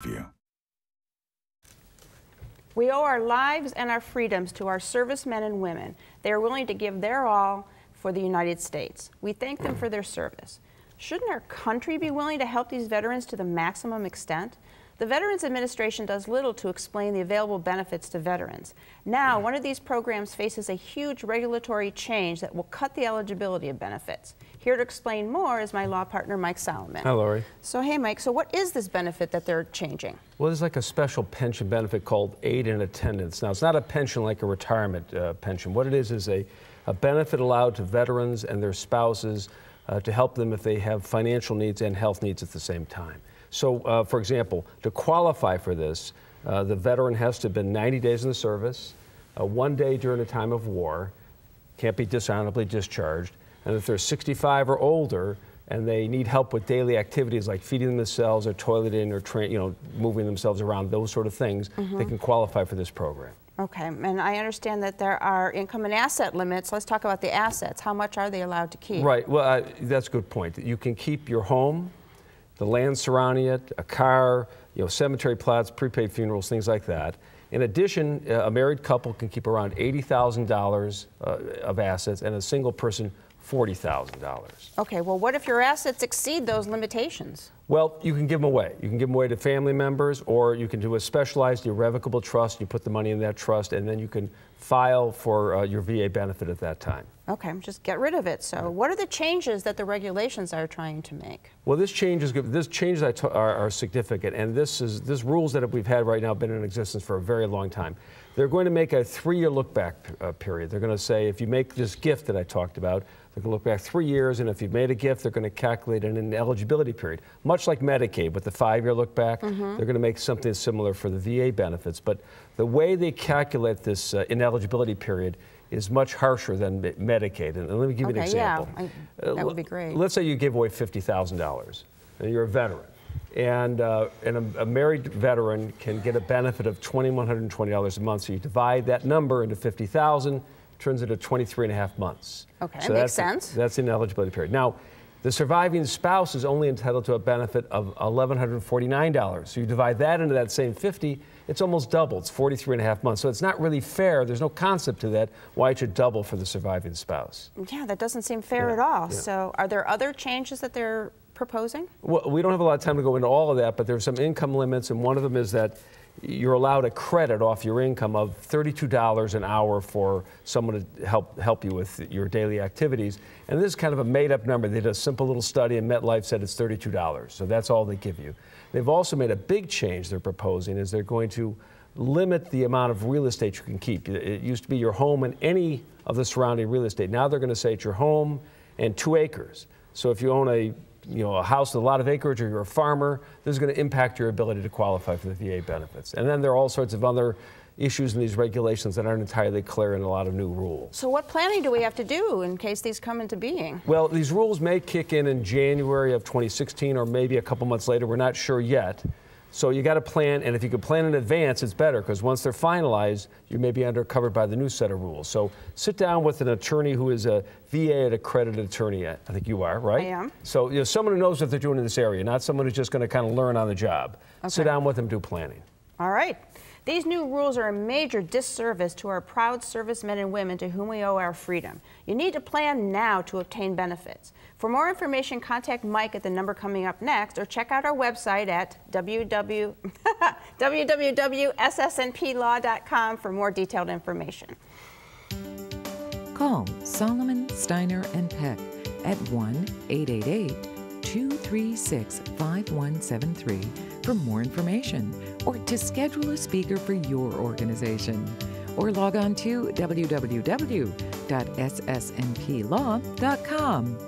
view. We owe our lives and our freedoms to our servicemen and women. They are willing to give their all for the United States. We thank them for their service. Shouldn't our country be willing to help these veterans to the maximum extent? The Veterans Administration does little to explain the available benefits to veterans. Now, one of these programs faces a huge regulatory change that will cut the eligibility of benefits. Here to explain more is my law partner, Mike Solomon. Hi, Lori. So, hey, Mike, so what is this benefit that they're changing? Well, there's like a special pension benefit called aid in attendance. Now, it's not a pension like a retirement pension. What it is a benefit allowed to veterans and their spouses to help them if they have financial needs and health needs at the same time. So, for example, to qualify for this, the veteran has to have been 90 days in the service, 1 day during a time of war, can't be dishonorably discharged, and if they're 65 or older and they need help with daily activities like feeding themselves or toileting or moving themselves around, those sort of things, they can qualify for this program. Okay, and I understand that there are income and asset limits. Let's talk about the assets. How much are they allowed to keep? Right, well, that's a good point. You can keep your home, the land surrounding it, a car, cemetery plots, prepaid funerals, things like that. In addition, a married couple can keep around $80,000 of assets, and a single person $40,000. Okay, well, what if your assets exceed those limitations? Well, you can give them away. You can give them away to family members, or you can do a specialized irrevocable trust. You put the money in that trust, and then you can file for your VA benefit at that time. Okay, just get rid of it. So what are the changes that the regulations are trying to make? Well, this changes are significant, and this rules that we've had right now have been in existence for a very long time. They're going to make a 3-year look-back period. They're going to say if you make this gift that I talked about, they're going to look back 3 years, and if you've made a gift, they're going to calculate an eligibility period. Much like Medicaid with the 5-year look-back, they're going to make something similar for the VA benefits. But the way they calculate this ineligibility period is much harsher than Medicaid. And let me give you an example. Yeah, that would be great. Let's say you give away $50,000, and you're a veteran. And a married veteran can get a benefit of $2,120 a month. So you divide that number into 50,000, turns into 23 and a half months. Okay, so makes sense. That's the ineligibility period. Now, the surviving spouse is only entitled to a benefit of $1,149. So you divide that into that same 50, it's almost double. It's 43 and a half months. So it's not really fair. There's no concept to that, why it should double for the surviving spouse. Yeah, that doesn't seem fair at all. Yeah. So are there other changes that they're proposing? Well, we don't have a lot of time to go into all of that, but there's some income limits, and one of them is that you're allowed a credit off your income of $32 an hour for someone to help you with your daily activities. And this is kind of a made-up number. They did a simple little study, and MetLife said it's $32. So that's all they give you. They've also made a big change they're proposing, is they're going to limit the amount of real estate you can keep. It used to be your home and any of the surrounding real estate. Now they're going to say it's your home and 2 acres. So if you own a house with a lot of acreage, or you're a farmer, this is going to impact your ability to qualify for the VA benefits. And then there are all sorts of other issues in these regulations that aren't entirely clear in a lot of new rules. So what planning do we have to do in case these come into being? Well, these rules may kick in January of 2016, or maybe a couple months later. We're not sure yet. So you got to plan, and if you can plan in advance, it's better, because once they're finalized, you may be covered by the new set of rules. So sit down with an attorney who is a VA accredited attorney. I think you are, right? I am. So someone who knows what they're doing in this area, not someone who's just going to kind of learn on the job. Okay. Sit down with them, do planning. All right. These new rules are a major disservice to our proud servicemen and women to whom we owe our freedom. You need to plan now to obtain benefits. For more information, contact Mike at the number coming up next, or check out our website at www.ssnplaw.com for more detailed information. Call Solomon, Steiner, and Peck at 1-888-236-5173 for more information, or to schedule a speaker for your organization. Or log on to www.ssnplaw.com.